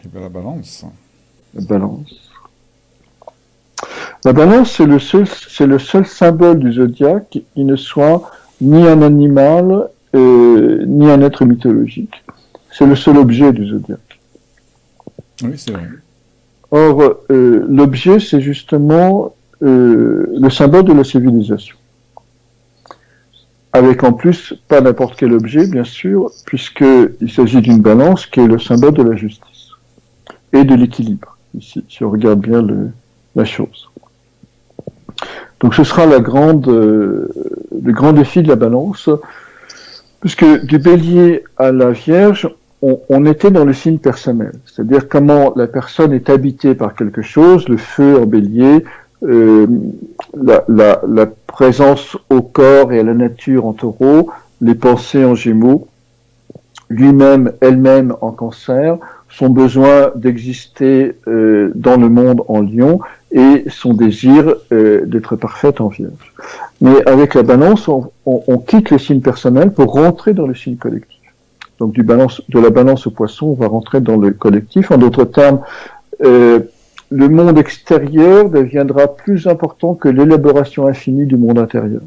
Et bien la balance. La balance. La balance, c'est le seul symbole du zodiaque qui ne soit ni un animal, ni un être mythologique. C'est le seul objet du zodiaque. Oui, c'est vrai. Or, l'objet, c'est justement le symbole de la civilisation. Avec en plus, pas n'importe quel objet, bien sûr, puisqu'il s'agit d'une balance qui est le symbole de la justice et de l'équilibre, ici, si on regarde bien la chose. Donc ce sera le grand défi de la balance, puisque du bélier à la vierge, on était dans le signe personnel, c'est-à-dire comment la personne est habitée par quelque chose, le feu en bélier, la présence au corps et à la nature en taureau, les pensées en gémeaux, lui-même, elle-même en cancer, son besoin d'exister dans le monde en lion et son désir d'être parfaite en vierge. Mais avec la balance, on quitte le signe personnel pour rentrer dans le signe collectif. Donc de la balance au poisson, on va rentrer dans le collectif. En d'autres termes, le monde extérieur deviendra plus important que l'élaboration infinie du monde intérieur.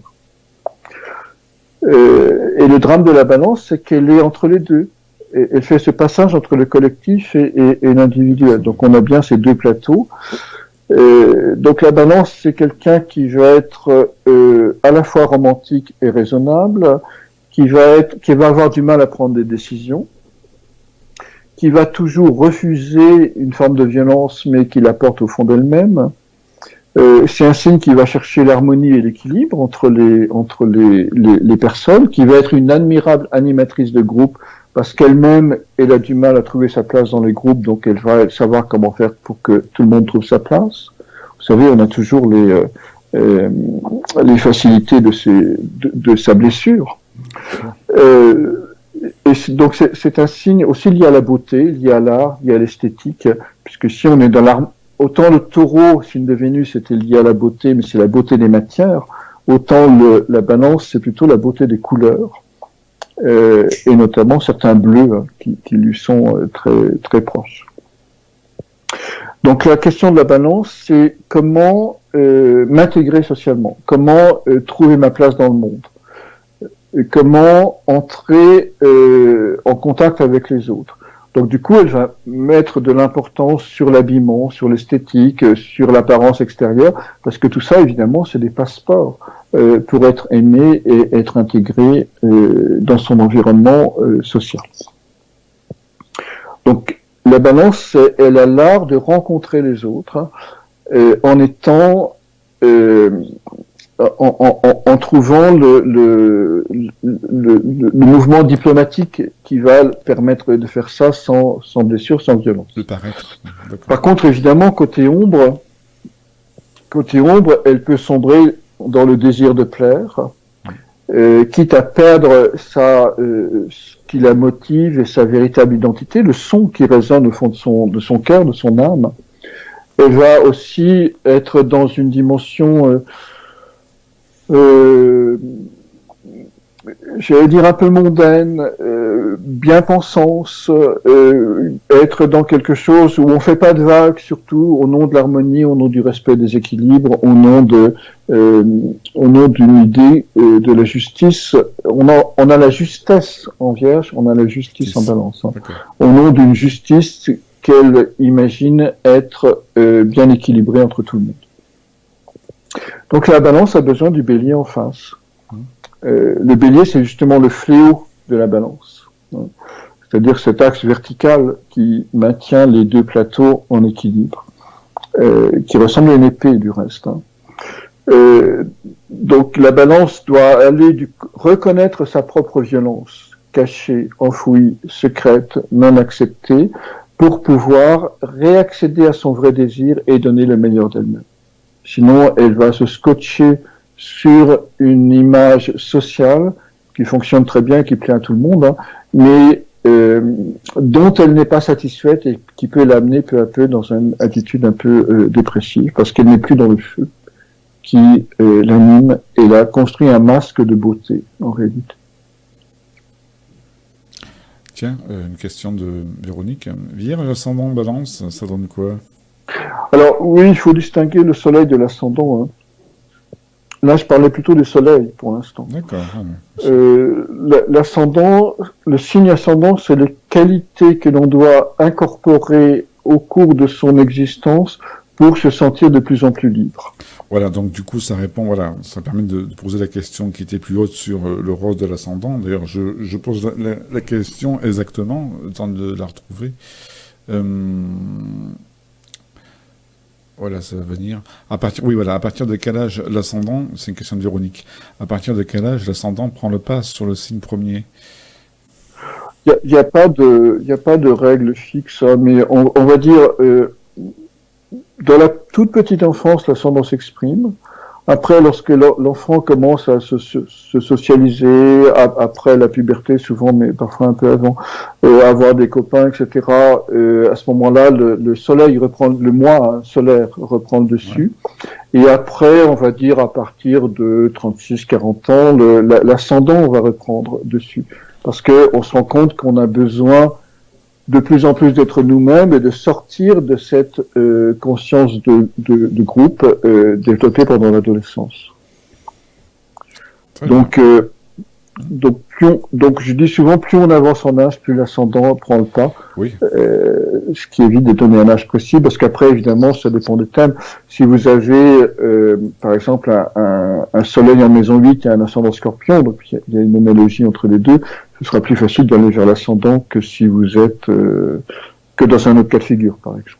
Et le drame de la balance, c'est qu'elle est entre les deux. Et elle fait ce passage entre le collectif et l'individuel. Donc on a bien ces deux plateaux. Donc la balance, c'est quelqu'un qui va être à la fois romantique et raisonnable, qui va avoir du mal à prendre des décisions, qui va toujours refuser une forme de violence, mais qui la porte au fond d'elle-même. C'est un signe qui va chercher l'harmonie et l'équilibre entre les personnes, qui va être une admirable animatrice de groupe, parce qu'elle-même, elle a du mal à trouver sa place dans les groupes, donc elle va savoir comment faire pour que tout le monde trouve sa place. Vous savez, on a toujours les facilités de sa blessure. Et donc c'est un signe aussi lié à la beauté, lié à l'art, lié à l'esthétique, puisque si on est dans l'art, autant le taureau, signe de Vénus, était lié à la beauté, mais c'est la beauté des matières, autant la balance, c'est plutôt la beauté des couleurs, et notamment certains bleus qui lui sont très, très proches. Donc la question de la balance, c'est comment m'intégrer socialement, comment trouver ma place dans le monde, comment entrer en contact avec les autres. Donc du coup, elle va mettre de l'importance sur l'habillement, sur l'esthétique, sur l'apparence extérieure, parce que tout ça, évidemment, c'est des passeports pour être aimé et être intégré dans son environnement social. Donc la balance, elle a l'art de rencontrer les autres en étant en trouvant le mouvement diplomatique qui va permettre de faire ça sans blessure, sans violence. De paraître. Par contre, évidemment, côté ombre, elle peut sombrer dans le désir de plaire, quitte à perdre ce qui la motive et sa véritable identité, le son qui résonne au fond de son cœur, de son âme. Elle va aussi être dans une dimension j'allais dire un peu mondaine, bien pensance, être dans quelque chose où on fait pas de vagues, surtout au nom de l'harmonie, au nom du respect des équilibres, au nom d'une idée de la justice. On a la justesse en Vierge, on a la justice en Balance. Hein. Au nom d'une justice qu'elle imagine être bien équilibrée entre tout le monde. Donc la Balance a besoin du Bélier en face. Le Bélier, c'est justement le fléau de la Balance. C'est-à-dire cet axe vertical qui maintient les deux plateaux en équilibre, qui ressemble à une épée du reste. Hein. Donc la Balance doit aller reconnaître sa propre violence, cachée, enfouie, secrète, non acceptée, pour pouvoir réaccéder à son vrai désir et donner le meilleur d'elle-même. Sinon, elle va se scotcher sur une image sociale qui fonctionne très bien, qui plaît à tout le monde, hein, mais dont elle n'est pas satisfaite et qui peut l'amener peu à peu dans une attitude un peu dépressive, parce qu'elle n'est plus dans le feu qui l'anime, et elle a construit un masque de beauté, en réalité. Tiens, une question de Véronique. Vierge, ascendant, balance, ça donne quoi? Alors oui, il faut distinguer le soleil de l'ascendant, hein. Là, je parlais plutôt du soleil pour l'instant. D'accord. L'ascendant, le signe ascendant, c'est les qualités que l'on doit incorporer au cours de son existence pour se sentir de plus en plus libre. Voilà, donc du coup, ça répond, voilà, ça permet de poser la question qui était plus haute sur le rôle de l'ascendant. D'ailleurs, je pose la question exactement, le temps de la retrouver. Voilà, ça va venir. Oui, voilà, à partir de quel âge l'ascendant, c'est une question de Véronique, à partir de quel âge l'ascendant prend le pas sur le signe premier? Il n'y a pas de règle fixe, hein, mais on va dire, dans la toute petite enfance, l'ascendant s'exprime. Après, lorsque l'enfant commence à se socialiser, après la puberté souvent, mais parfois un peu avant, avoir des copains, etc., à ce moment-là, le soleil reprend, le mois solaire reprend le dessus. Ouais. Et après, on va dire à partir de 36-40 ans, l'ascendant va reprendre dessus. Parce que on se rend compte qu'on a besoin de plus en plus d'être nous-mêmes et de sortir de cette conscience de groupe développée pendant l'adolescence. Donc je dis souvent, plus on avance en âge, plus l'ascendant prend le pas. Oui. Ce qui évite de donner un âge précis, parce qu'après, évidemment, ça dépend des thèmes. Si vous avez, par exemple, un soleil en maison 8 et un ascendant scorpion, donc il y a une analogie entre les deux, ce sera plus facile d'aller vers l'ascendant que si vous êtes que dans un autre cas de figure, par exemple.